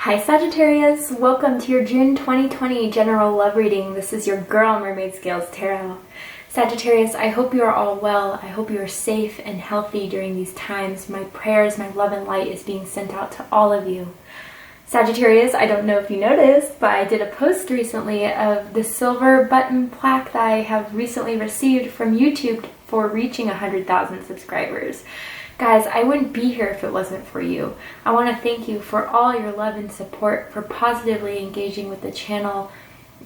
Hi Sagittarius, welcome to your June 2020 general love reading. This is your girl Mermaid Scales Tarot. Sagittarius, I hope you are all well. I hope you are safe and healthy during these times. My prayers, my love and light is being sent out to all of you. Sagittarius, I don't know if you noticed, but I did a post recently of the silver button plaque that I have recently received from YouTube for reaching 100,000 subscribers. Guys, I wouldn't be here if it wasn't for you. I want to thank you for all your love and support, for positively engaging with the channel.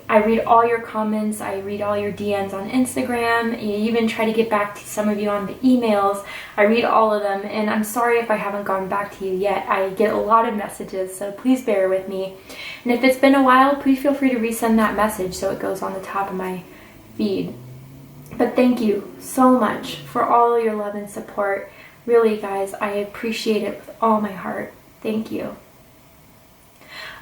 I read all your comments, I read all your DMs on Instagram, I even try to get back to some of you on the emails. I read all of them, and I'm sorry if I haven't gotten back to you yet. I get a lot of messages, so please bear with me. And if it's been a while, please feel free to resend that message so it goes on the top of my feed. But thank you so much for all your love and support. Really, guys, I appreciate it with all my heart. Thank you.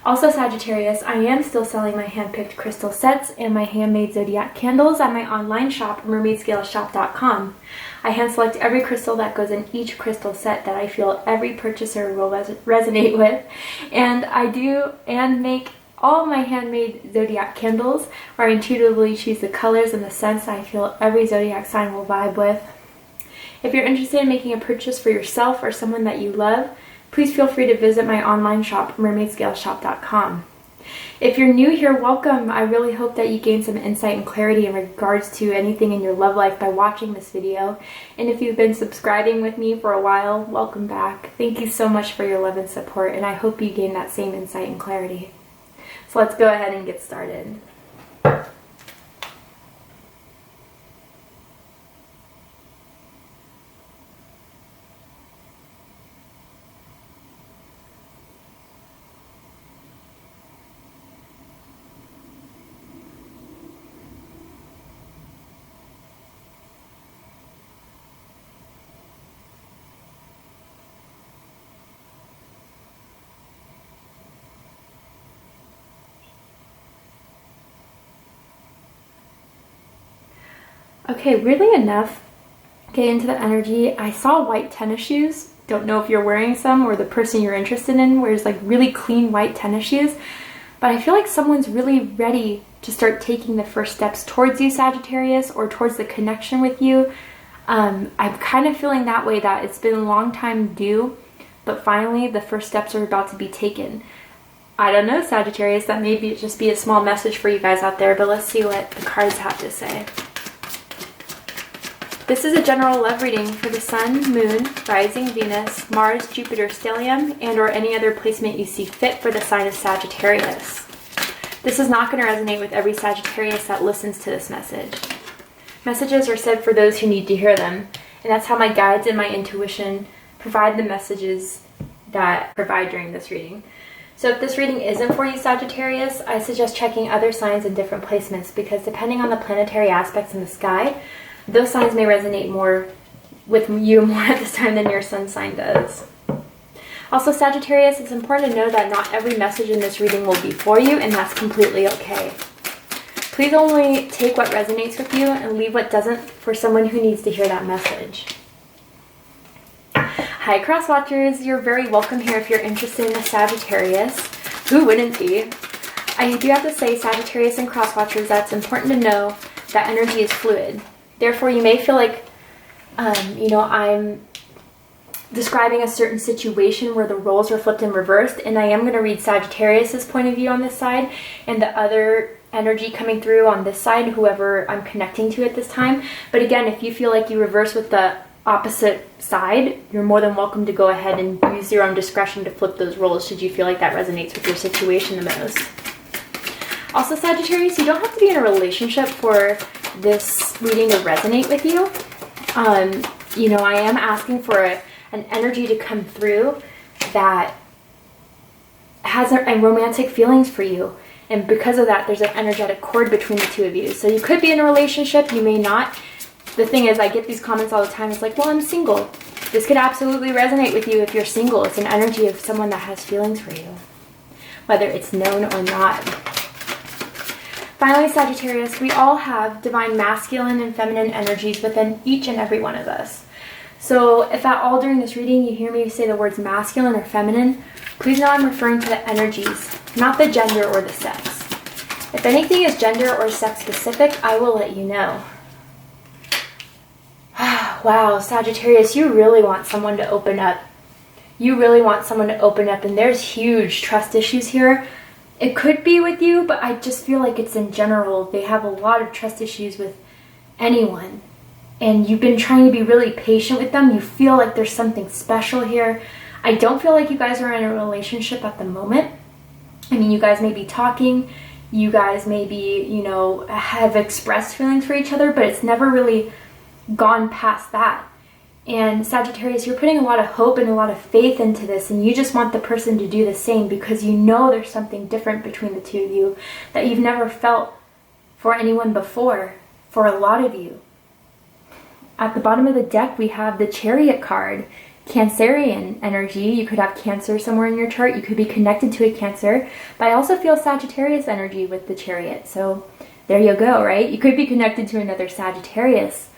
Also, Sagittarius, I am still selling my hand-picked crystal sets and my handmade Zodiac candles at my online shop, mermaidscaleshop.com. I hand-select every crystal that goes in each crystal set that I feel every purchaser will resonate with. And I do and make all my handmade Zodiac candles where I intuitively choose the colors and the scents I feel every Zodiac sign will vibe with. If you're interested in making a purchase for yourself or someone that you love, please feel free to visit my online shop, mermaidscaleshop.com. If you're new here, welcome. I really hope that you gain some insight and clarity in regards to anything in your love life by watching this video. And if you've been subscribing with me for a while, welcome back. Thank you so much for your love and support, and I hope you gain that same insight and clarity. So let's go ahead and get started. Okay, weirdly enough, getting into the energy, I saw white tennis shoes. Don't know if you're wearing some or the person you're interested in wears like really clean white tennis shoes, but I feel like someone's really ready to start taking the first steps towards you, Sagittarius, or towards the connection with you. I'm kind of feeling that way, that it's been a long time due, but finally the first steps are about to be taken. I don't know, Sagittarius, that may just be a small message for you guys out there, but let's see what the cards have to say. This is a general love reading for the Sun, Moon, Rising, Venus, Mars, Jupiter, Stellium, and or any other placement you see fit for the sign of Sagittarius. This is not going to resonate with every Sagittarius that listens to this message. Messages are said for those who need to hear them, and that's how my guides and my intuition provide the messages that I provide during this reading. So if this reading isn't for you, Sagittarius, I suggest checking other signs in different placements, because depending on the planetary aspects in the sky, those signs may resonate more with you more at this time than your sun sign does. Also, Sagittarius, it's important to know that not every message in this reading will be for you, and that's completely okay. Please only take what resonates with you and leave what doesn't for someone who needs to hear that message. Hi, Cross Watchers. You're very welcome here if you're interested in a Sagittarius. Who wouldn't be? I do have to say, Sagittarius and Cross Watchers, that it's important to know that energy is fluid. Therefore, you may feel like, I'm describing a certain situation where the roles are flipped and reversed, and I am going to read Sagittarius's point of view on this side and the other energy coming through on this side, whoever I'm connecting to at this time. But again, if you feel like you reverse with the opposite side, you're more than welcome to go ahead and use your own discretion to flip those roles should you feel like that resonates with your situation the most. Also, Sagittarius, you don't have to be in a relationship for this reading to resonate with you. I am asking for an energy to come through that has a romantic feelings for you. And because of that, there's an energetic cord between the two of you. So you could be in a relationship, you may not. The thing is, I get these comments all the time. It's like, well, I'm single. This could absolutely resonate with you if you're single. It's an energy of someone that has feelings for you, whether it's known or not. Finally, Sagittarius, we all have divine masculine and feminine energies within each and every one of us. So if at all during this reading you hear me say the words masculine or feminine, please know I'm referring to the energies, not the gender or the sex. If anything is gender or sex specific, I will let you know. Wow, Sagittarius, you really want someone to open up. You really want someone to open up, and there's huge trust issues here. It could be with you, but I just feel like it's in general. They have a lot of trust issues with anyone. And you've been trying to be really patient with them. You feel like there's something special here. I don't feel like you guys are in a relationship at the moment. I mean, you guys may be talking. You guys maybe, you know, have expressed feelings for each other, but it's never really gone past that. And Sagittarius, you're putting a lot of hope and a lot of faith into this, and you just want the person to do the same because you know there's something different between the two of you that you've never felt for anyone before, for a lot of you. At the bottom of the deck, we have the Chariot card, Cancerian energy. You could have Cancer somewhere in your chart. You could be connected to a Cancer, but I also feel Sagittarius energy with the Chariot. So there you go, right? You could be connected to another Sagittarius.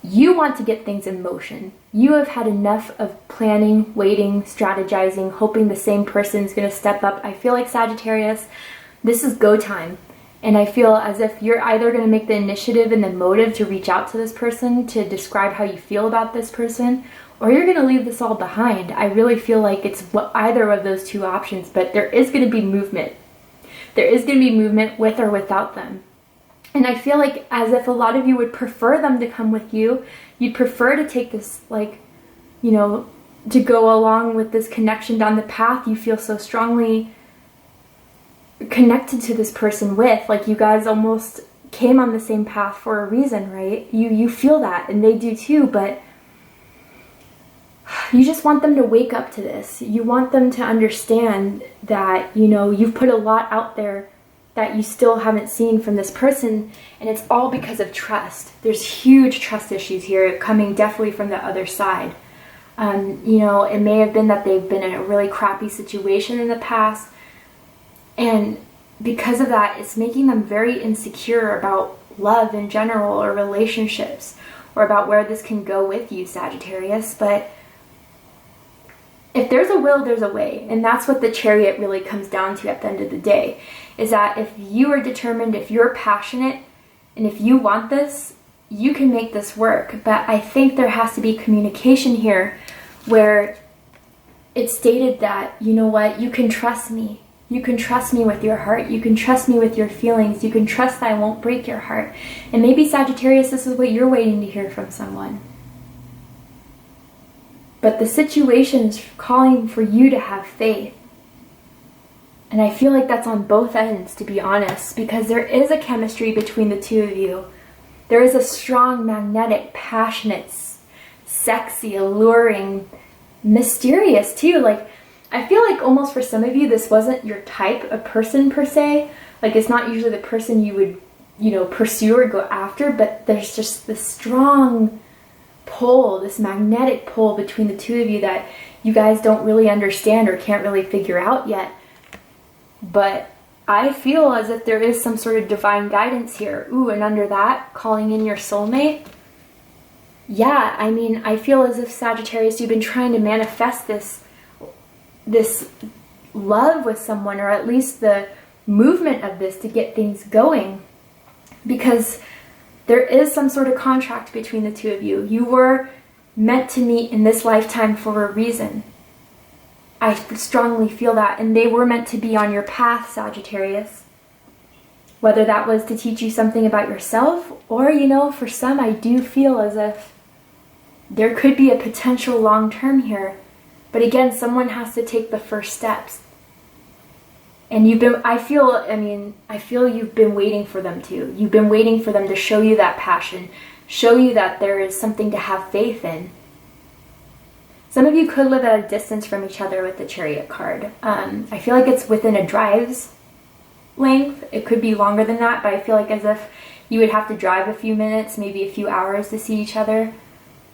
You want to get things in motion. You have had enough of planning, waiting, strategizing, hoping the same person is going to step up. I feel like Sagittarius, this is go time. And I feel as if you're either going to make the initiative and the motive to reach out to this person, to describe how you feel about this person, or you're going to leave this all behind. I really feel like it's either of those two options, but there is going to be movement. There is going to be movement with or without them. And I feel like as if a lot of you would prefer them to come with you. You'd prefer to take this, like, you know, to go along with this connection down the path you feel so strongly connected to this person with. Like, you guys almost came on the same path for a reason, right? You feel that, and they do too, but you just want them to wake up to this. You want them to understand that, you know, you've put a lot out there that you still haven't seen from this person, and it's all because of trust. There's huge trust issues here coming definitely from the other side. You know, it may have been that they've been in a really crappy situation in the past, and because of that, it's making them very insecure about love in general or relationships, or about where this can go with you, Sagittarius. But if there's a will, there's a way. And that's what the Chariot really comes down to at the end of the day, is that if you are determined, if you're passionate, and if you want this, you can make this work. But I think there has to be communication here where it's stated that, you know what, you can trust me. You can trust me with your heart. You can trust me with your feelings. You can trust that I won't break your heart. And maybe, Sagittarius, this is what you're waiting to hear from someone. But the situation is calling for you to have faith. And I feel like that's on both ends, to be honest, because there is a chemistry between the two of you. There is a strong, magnetic, passionate, sexy, alluring, mysterious too. Like, I feel like almost for some of you, this wasn't your type of person per se. Like, it's not usually the person you would, you know, pursue or go after, but there's just this strong pull, this magnetic pull between the two of you that you guys don't really understand or can't really figure out yet. But I feel as if there is some sort of divine guidance here. Ooh, and under that, calling in your soulmate. Yeah, I mean, I feel as if, Sagittarius, you've been trying to manifest this love with someone, or at least the movement of this to get things going, because there is some sort of contract between the two of you. You were meant to meet in this lifetime for a reason. I strongly feel that, and they were meant to be on your path, Sagittarius. Whether that was to teach you something about yourself, or, you know, for some, I do feel as if there could be a potential long-term here. But again, someone has to take the first steps. And I feel you've been waiting for them to. You've been waiting for them to show you that passion, show you that there is something to have faith in. Some of you could live at a distance from each other with the Chariot card. I feel like it's within a drive's length. It could be longer than that, but I feel like as if you would have to drive a few minutes, maybe a few hours to see each other.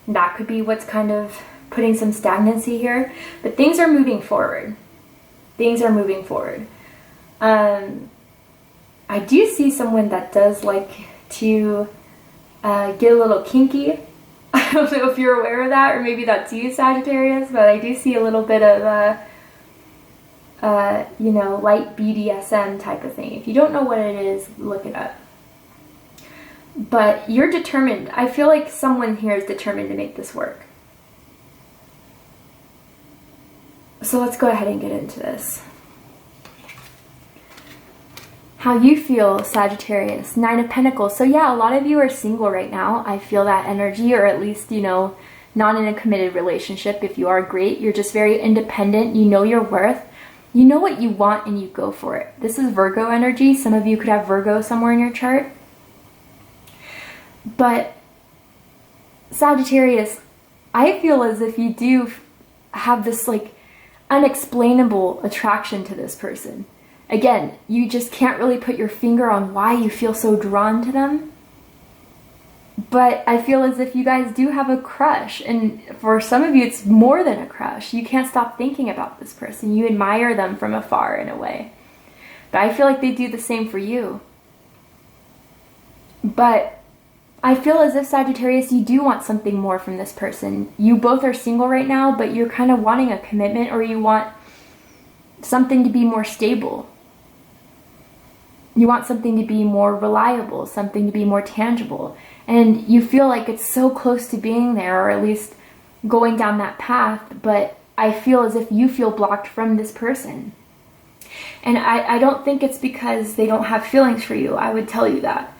That could be what's kind of putting some stagnancy here. But things are moving forward. Things are moving forward. I do see someone that does like to get a little kinky. I don't know if you're aware of that, or maybe that's you, Sagittarius, but I do see a little bit of you know, light BDSM type of thing. If you don't know what it is, look it up. But you're determined. I feel like someone here is determined to make this work. So let's go ahead and get into this. How you feel, Sagittarius. 9 of Pentacles. So yeah, a lot of you are single right now. I feel that energy, or at least, you know, not in a committed relationship. If you are, great. You're just very independent. You know your worth. You know what you want and you go for it. This is Virgo energy. Some of you could have Virgo somewhere in your chart. But Sagittarius, I feel as if you do have this like unexplainable attraction to this person. Again, you just can't really put your finger on why you feel so drawn to them. But I feel as if you guys do have a crush. And for some of you, it's more than a crush. You can't stop thinking about this person. You admire them from afar in a way. But I feel like they do the same for you. But I feel as if, Sagittarius, you do want something more from this person. You both are single right now, but you're kind of wanting a commitment, or you want something to be more stable. You want something to be more reliable, something to be more tangible. And you feel like it's so close to being there, or at least going down that path, but I feel as if you feel blocked from this person. And I don't think it's because they don't have feelings for you. I would tell you that.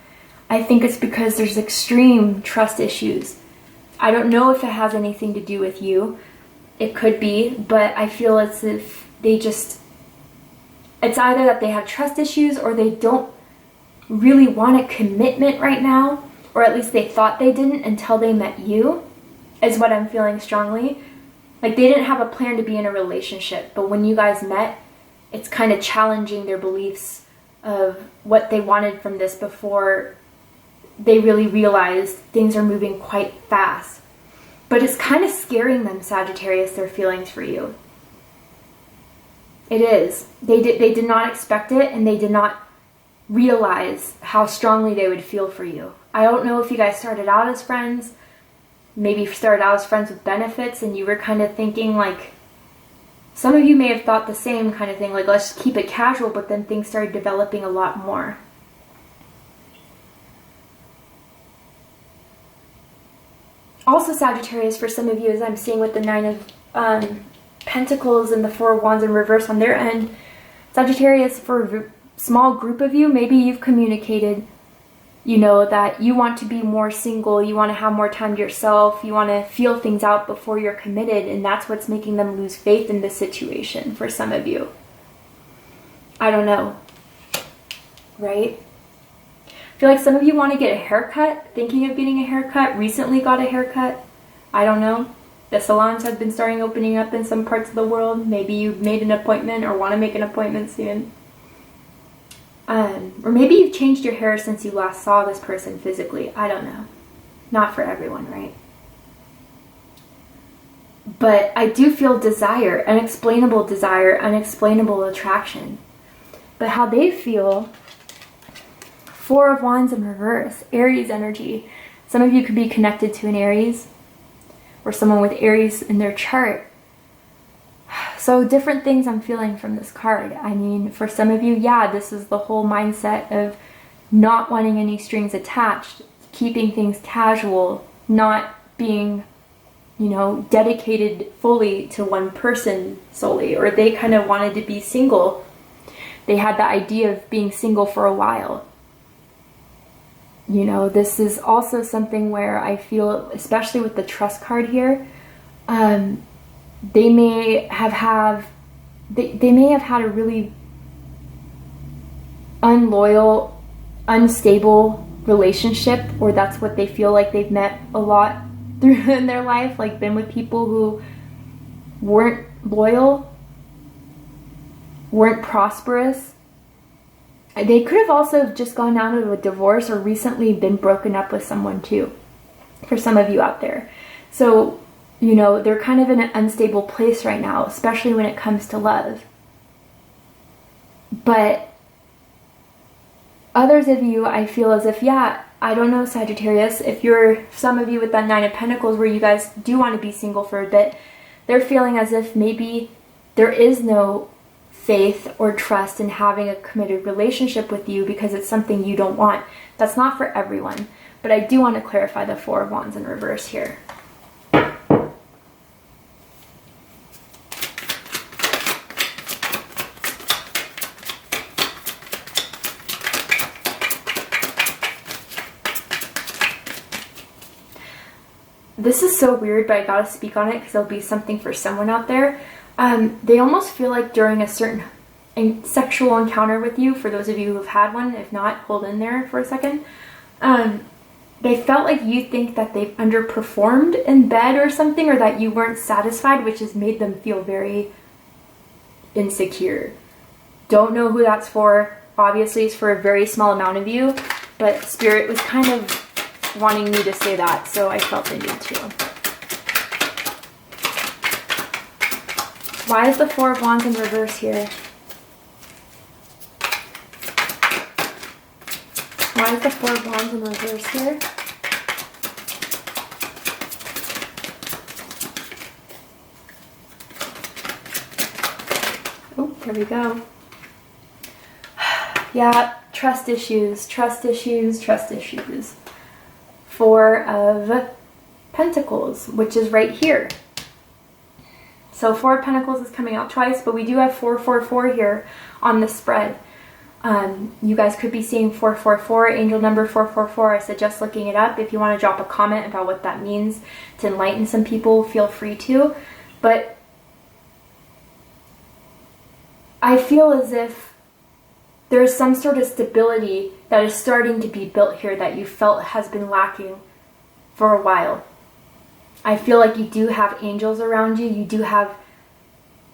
I think it's because there's extreme trust issues. I don't know if it has anything to do with you. It could be, but I feel as if they just, it's either that they have trust issues or they don't really want a commitment right now, or at least they thought they didn't until they met you, is what I'm feeling strongly. Like they didn't have a plan to be in a relationship, but when you guys met, it's kind of challenging their beliefs of what they wanted from this before they really realized things are moving quite fast. But it's kind of scaring them, Sagittarius, their feelings for you. It is. They did not expect it, and they did not realize how strongly they would feel for you. I don't know if you guys started out as friends, maybe started out as friends with benefits, and you were kind of thinking like, some of you may have thought the same kind of thing, like let's keep it casual, but then things started developing a lot more. Also, Sagittarius, for some of you, as I'm seeing with the 9 of Pentacles and the 4 of Wands in reverse on their end, Sagittarius, for a small group of you, maybe you've communicated, you know, that you want to be more single, you want to have more time to yourself, you want to feel things out before you're committed, and that's what's making them lose faith in this situation for some of you. I don't know, right? I feel like some of you want to get a haircut, thinking of getting a haircut, recently got a haircut. I don't know. The salons have been starting opening up in some parts of the world. Maybe you've made an appointment or want to make an appointment soon. Or maybe you've changed your hair since you last saw this person physically. I don't know. Not for everyone, right? But I do feel desire, unexplainable attraction. But how they feel, 4 of Wands in reverse, Aries energy. Some of you could be connected to an Aries or someone with Aries in their chart. So different things I'm feeling from this card. I mean, for some of you, yeah, this is the whole mindset of not wanting any strings attached, keeping things casual, not being, you know, dedicated fully to one person solely, or they kind of wanted to be single. They had the idea of being single for a while. You know, this is also something where I feel, especially with the trust card here, they may have had a really unloyal, unstable relationship, or that's what they feel like they've met a lot through in their life, like been with people who weren't loyal, weren't prosperous. They could have also just gone out of a divorce or recently been broken up with someone too, for some of you out there. So, you know, they're kind of in an unstable place right now, especially when it comes to love. But others of you, I feel as if, yeah, I don't know, Sagittarius, if you're some of you with that Nine of Pentacles where you guys do want to be single for a bit, they're feeling as if maybe there is no faith or trust in having a committed relationship with you because it's something you don't want. That's not for everyone, but I do want to clarify the Four of Wands in reverse here. This is so weird, but I gotta speak on it because there'll be something for someone out there. They almost feel like during a certain sexual encounter with you, for those of you who've had one, if not, hold in there for a second. They felt like you think that they've underperformed in bed or something, or that you weren't satisfied, which has made them feel very insecure. Don't know who that's for. Obviously, it's for a very small amount of you, but Spirit was kind of wanting me to say that, so I felt the need to. Why is the Four of Wands in reverse here? Why is the Four of Wands in reverse here? Oh, there we go. Yeah, trust issues, trust issues, trust issues. Four of Pentacles, which is right here. So Four of Pentacles is coming out twice, but we do have 444 here on the spread. You guys could be seeing 444, angel number 444. I suggest looking it up. If you want to drop a comment about what that means to enlighten some people, feel free to. But I feel as if there's some sort of stability that is starting to be built here that you felt has been lacking for a while. I feel like you do have angels around you. You do have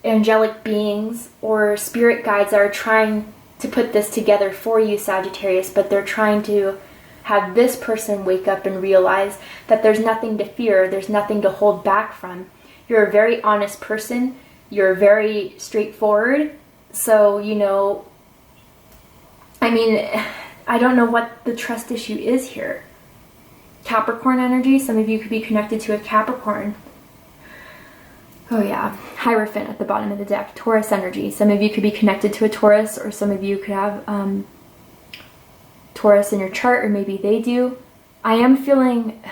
angelic beings or spirit guides that are trying to put this together for you, Sagittarius, but they're trying to have this person wake up and realize that there's nothing to fear. There's nothing to hold back from. You're a very honest person. You're very straightforward. So, you know, I mean, I don't know what the trust issue is here. Capricorn energy, some of you could be connected to a Capricorn. Oh yeah, Hierophant at the bottom of the deck, Taurus energy. Some of you could be connected to a Taurus, or some of you could have Taurus in your chart, or maybe they do. I am feeling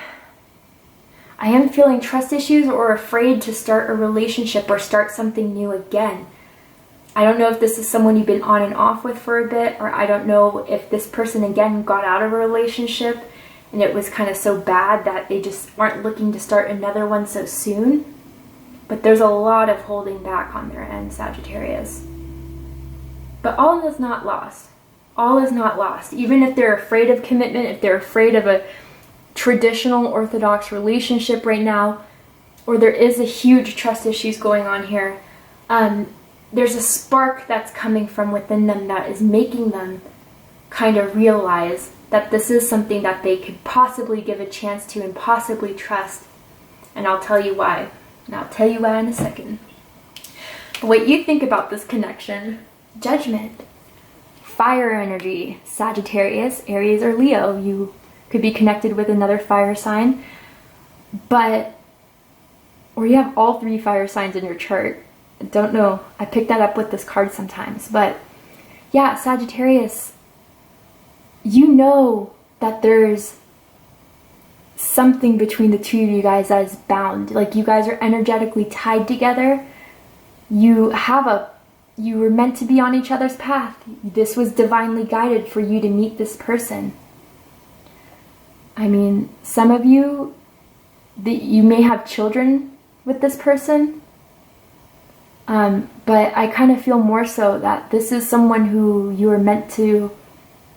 trust issues or afraid to start a relationship or start something new again. I don't know if this is someone you've been on and off with for a bit, or I don't know if this person again got out of a relationship and it was kind of so bad that they just weren't looking to start another one so soon. But there's a lot of holding back on their end, Sagittarius. But all is not lost. All is not lost. Even if they're afraid of commitment, if they're afraid of a traditional orthodox relationship right now, or there is a huge trust issues going on here, there's a spark that's coming from within them that is making them kind of realize that this is something that they could possibly give a chance to and possibly trust. And I'll tell you why. And I'll tell you why in a second. But what you think about this connection, Judgment, fire energy, Sagittarius, Aries, or Leo. You could be connected with another fire sign, or you have all three fire signs in your chart. Don't know. I picked that up with this card sometimes. But yeah, Sagittarius, you know that there's something between the two of you guys that is bound. Like, you guys are energetically tied together. You were meant to be on each other's path. This was divinely guided for you to meet this person. I mean, some of you, you may have children with this person. But I kind of feel more so that this is someone who you are meant to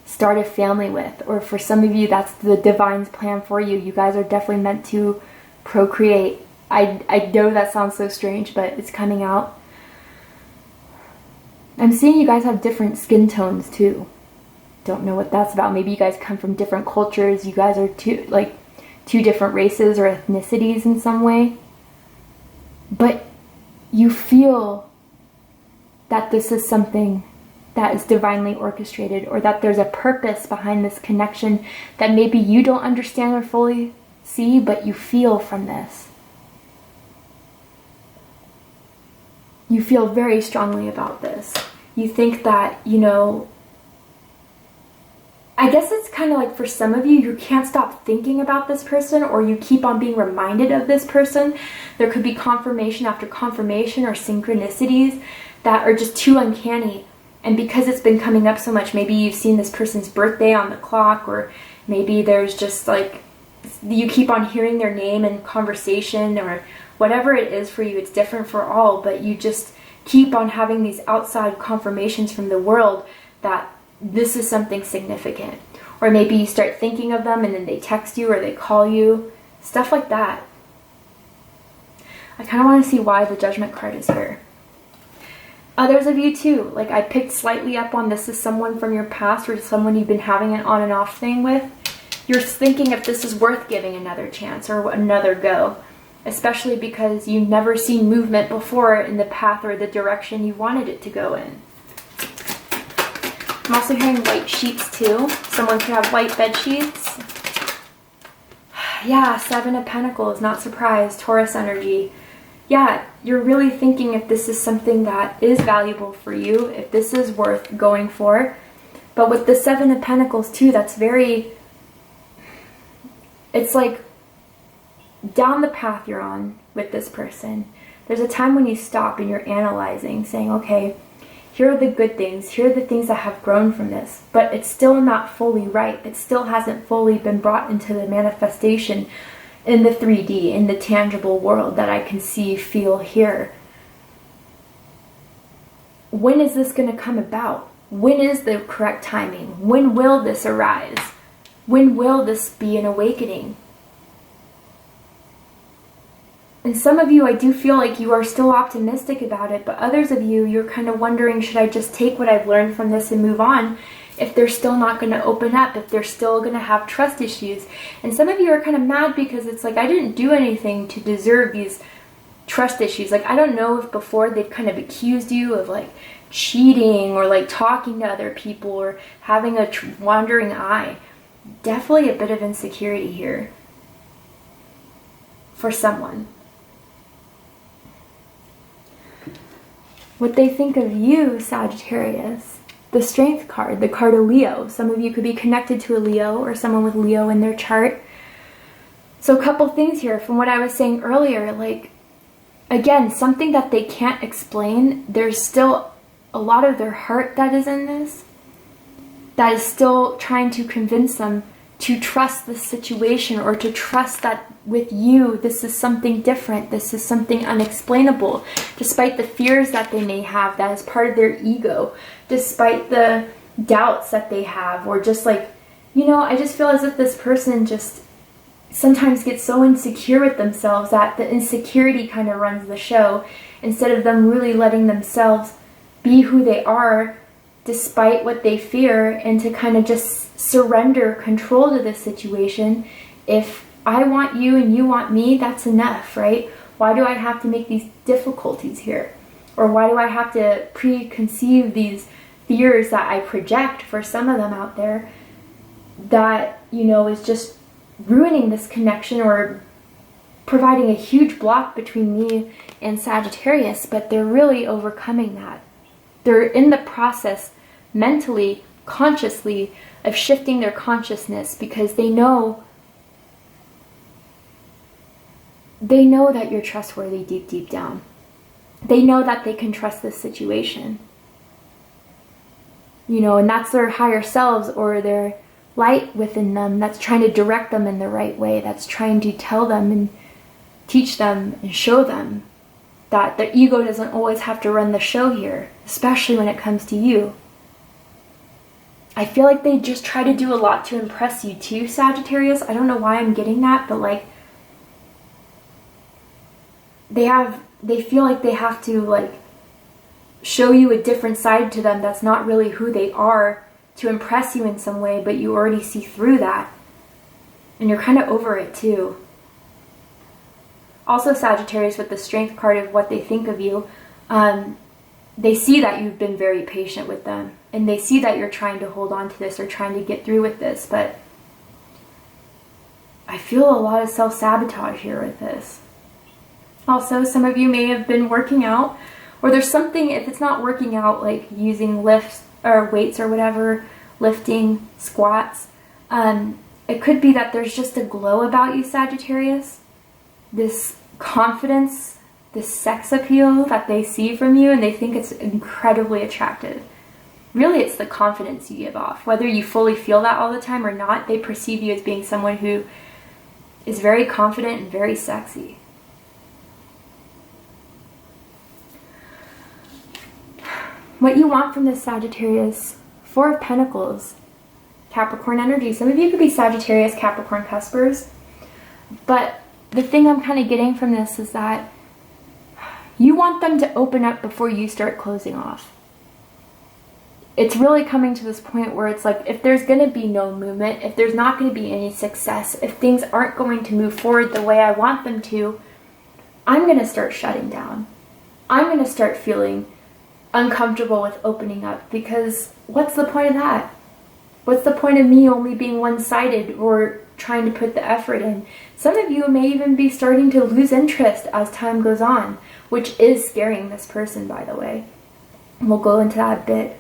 start a family with. Or for some of you, that's the divine's plan for you. You guys are definitely meant to procreate. I know that sounds so strange, but it's coming out. I'm seeing you guys have different skin tones too. Don't know what that's about. Maybe you guys come from different cultures. You guys are two different races or ethnicities in some way. But you feel that this is something that is divinely orchestrated, or that there's a purpose behind this connection that maybe you don't understand or fully see, but you feel from this. You feel very strongly about this. You think that, you know, I guess it's kind of like for some of you, you can't stop thinking about this person, or you keep on being reminded of this person. There could be confirmation after confirmation or synchronicities that are just too uncanny. And because it's been coming up so much, maybe you've seen this person's birthday on the clock, or maybe there's just like, you keep on hearing their name in conversation, or whatever it is for you. It's different for all, but you just keep on having these outside confirmations from the world that this is something significant. Or maybe you start thinking of them and then they text you or they call you, stuff like that. I kind of want to see why the Judgment card is here. Others of you too, like I picked slightly up on this is someone from your past or someone you've been having an on and off thing with. You're thinking if this is worth giving another chance or another go, especially because you've never seen movement before in the path or the direction you wanted it to go in. I'm also hearing white sheets too. Someone could have white bed sheets. Yeah, 7 of Pentacles, not surprised, Taurus energy. Yeah, you're really thinking if this is something that is valuable for you, if this is worth going for. But with the 7 of Pentacles too, that's very, it's like down the path you're on with this person. There's a time when you stop and you're analyzing, saying, okay, here are the good things, here are the things that have grown from this, but it's still not fully right. It still hasn't fully been brought into the manifestation in the 3D, in the tangible world that I can see, feel, hear. When is this going to come about? When is the correct timing? When will this arise? When will this be an awakening? And some of you, I do feel like you are still optimistic about it, but others of you, you're kind of wondering, should I just take what I've learned from this and move on if they're still not going to open up, if they're still going to have trust issues? And some of you are kind of mad because it's like, I didn't do anything to deserve these trust issues. Like, I don't know if before they've kind of accused you of like cheating or like talking to other people or having a wandering eye. Definitely a bit of insecurity here for someone. What they think of you, Sagittarius. The Strength card, the card of Leo. Some of you could be connected to a Leo or someone with Leo in their chart. So a couple things here from what I was saying earlier, like, again, something that they can't explain. There's still a lot of their heart that is in this, that is still trying to convince them to trust the situation, or to trust that with you, this is something different, this is something unexplainable, despite the fears that they may have, that is part of their ego, despite the doubts that they have, or just like, you know, I just feel as if this person just sometimes gets so insecure with themselves that the insecurity kind of runs the show, instead of them really letting themselves be who they are despite what they fear, and to kind of just surrender control to this situation. If I want you and you want me, that's enough, right? Why do I have to make these difficulties here? Or why do I have to preconceive these fears that I project for some of them out there that, you know, is just ruining this connection or providing a huge block between me and Sagittarius? But they're really overcoming that. They're in the process mentally, consciously, of shifting their consciousness, because they know that you're trustworthy deep, deep down. They know that they can trust this situation. You know, and that's their higher selves, or their light within them, that's trying to direct them in the right way, that's trying to tell them and teach them and show them that the ego doesn't always have to run the show here, especially when it comes to you. I feel like they just try to do a lot to impress you too, Sagittarius. I don't know why I'm getting that, but like, they feel like they have to like show you a different side to them that's not really who they are, to impress you in some way, but you already see through that. And you're kind of over it too. Also, Sagittarius, with the Strength card of what they think of you, they see that you've been very patient with them, and they see that you're trying to hold on to this or trying to get through with this, but I feel a lot of self-sabotage here with this. Also, some of you may have been working out, or there's something, if it's not working out, like using lifts or weights or whatever, lifting, squats, it could be that there's just a glow about you, Sagittarius. This confidence, this sex appeal that they see from you, and they think it's incredibly attractive. Really, it's the confidence you give off. Whether you fully feel that all the time or not, they perceive you as being someone who is very confident and very sexy. What you want from this Sagittarius, Four of Pentacles, Capricorn energy. Some of you could be Sagittarius, Capricorn cuspers, but the thing I'm kind of getting from this is that you want them to open up before you start closing off. It's really coming to this point where it's like, if there's going to be no movement, if there's not going to be any success, if things aren't going to move forward the way I want them to, I'm going to start shutting down. I'm going to start feeling uncomfortable with opening up, because what's the point of that? What's the point of me only being one-sided or trying to put the effort in? Some of you may even be starting to lose interest as time goes on, which is scaring this person, by the way. And we'll go into that a bit.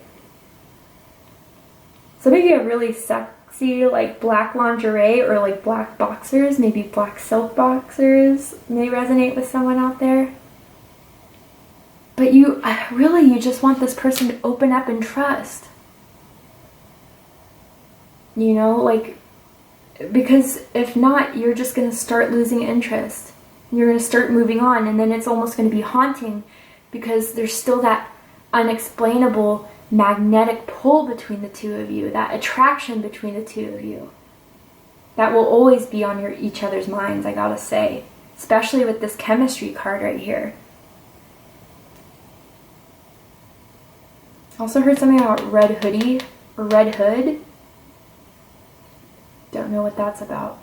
Some of you have really sexy, like black lingerie or like black boxers, maybe black silk boxers may resonate with someone out there. But you just want this person to open up and trust. You know, like, because if not, you're just going to start losing interest. You're going to start moving on, and then it's almost going to be haunting because there's still that unexplainable magnetic pull between the two of you, that attraction between the two of you. That will always be on each other's minds, I gotta say. Especially with this chemistry card right here. Also heard something about red hoodie or red hood. Don't know what that's about.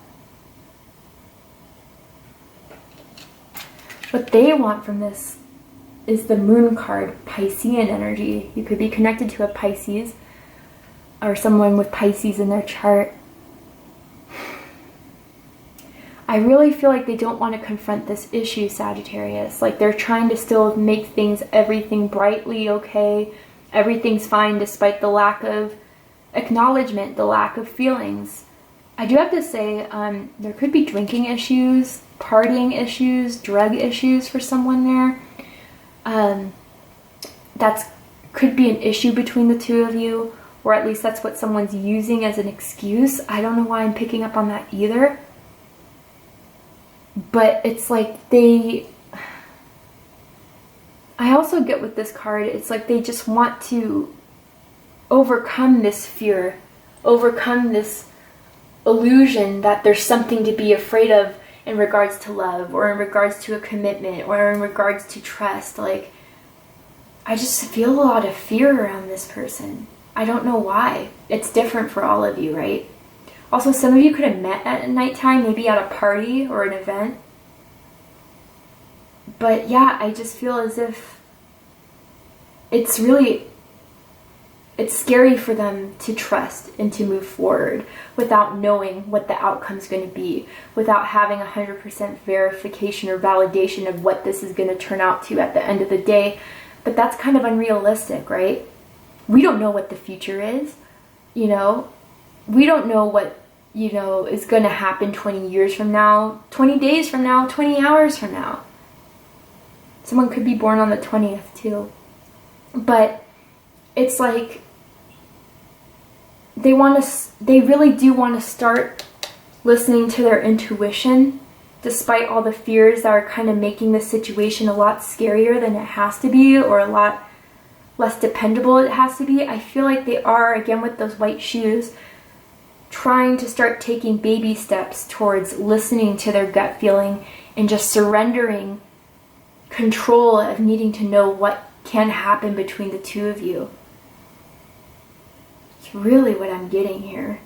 What they want from this is the moon card, Piscean energy. You could be connected to a Pisces or someone with Pisces in their chart. I really feel like they don't want to confront this issue, Sagittarius. Like they're trying to still make things, everything brightly okay. Everything's fine despite the lack of acknowledgement, the lack of feelings. I do have to say, there could be drinking issues, partying issues, drug issues for someone there. That could be an issue between the two of you, or at least that's what someone's using as an excuse. I don't know why I'm picking up on that either. But it's like I also get with this card, it's like they just want to overcome this fear, overcome this illusion that there's something to be afraid of in regards to love, or in regards to a commitment, or in regards to trust. Like, I just feel a lot of fear around this person. I don't know why. It's different for all of you, right? Also, some of you could have met at nighttime, maybe at a party or an event. But yeah, I just feel as if it's scary for them to trust and to move forward without knowing what the outcome's going to be, without having 100% verification or validation of what this is going to turn out to at the end of the day. But that's kind of unrealistic, right? We don't know what the future is, you know? We don't know what, you know, is going to happen 20 years from now, 20 days from now, 20 hours from now. Someone could be born on the 20th too. But it's like they really do want to start listening to their intuition, despite all the fears that are kind of making the situation a lot scarier than it has to be, or a lot less dependable it has to be. I feel like they are, again with those white shoes, trying to start taking baby steps towards listening to their gut feeling and just surrendering control of needing to know what can happen between the two of you. It's really what I'm getting here.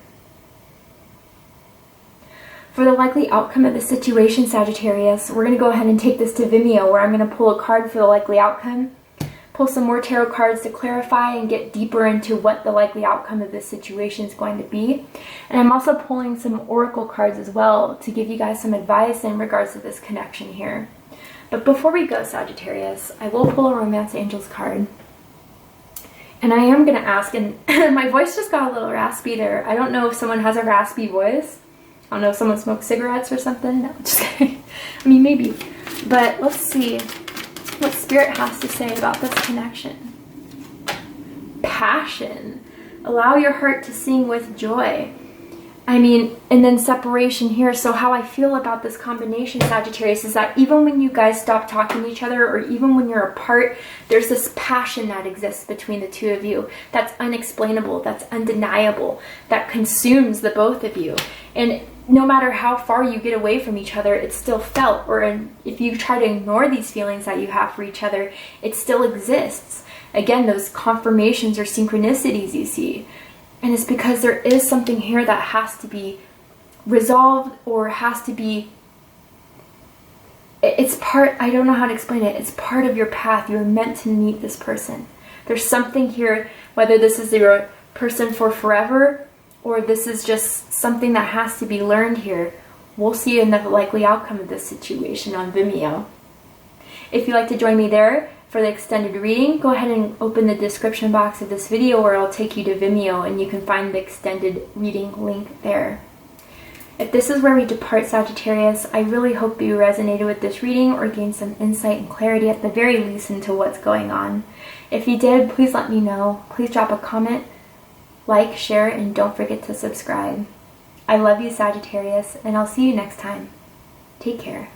For the likely outcome of the situation, Sagittarius, we're going to go ahead and take this to Vimeo, where I'm going to pull a card for the likely outcome. pull some more tarot cards to clarify and get deeper into what the likely outcome of this situation is going to be. And I'm also pulling some oracle cards as well to give you guys some advice in regards to this connection here. But before we go, Sagittarius, I will pull a Romance Angels card. And I am going to ask, and my voice just got a little raspy there. I don't know if someone has a raspy voice. I don't know if someone smokes cigarettes or something. No, just kidding. I mean, maybe. But let's see what Spirit has to say about this connection. Passion. Allow your heart to sing with joy. I mean, and then separation here. So how I feel about this combination, Sagittarius, is that even when you guys stop talking to each other, or even when you're apart, there's this passion that exists between the two of you that's unexplainable, that's undeniable, that consumes the both of you. And no matter how far you get away from each other, it's still felt. Or if you try to ignore these feelings that you have for each other, it still exists. Again, those confirmations or synchronicities you see. And it's because there is something here that has to be resolved, or has to be, it's part, I don't know how to explain it. It's part of your path. You're meant to meet this person. There's something here, whether this is your person for forever, or this is just something that has to be learned here. We'll see in the likely outcome of this situation on Vimeo. If you'd like to join me there for the extended reading, go ahead and open the description box of this video, where I'll take you to Vimeo and you can find the extended reading link there. If this is where we depart, Sagittarius, I really hope you resonated with this reading or gained some insight and clarity at the very least into what's going on. If you did, please let me know. Please drop a comment, like, share, and don't forget to subscribe. I love you, Sagittarius, and I'll see you next time. Take care.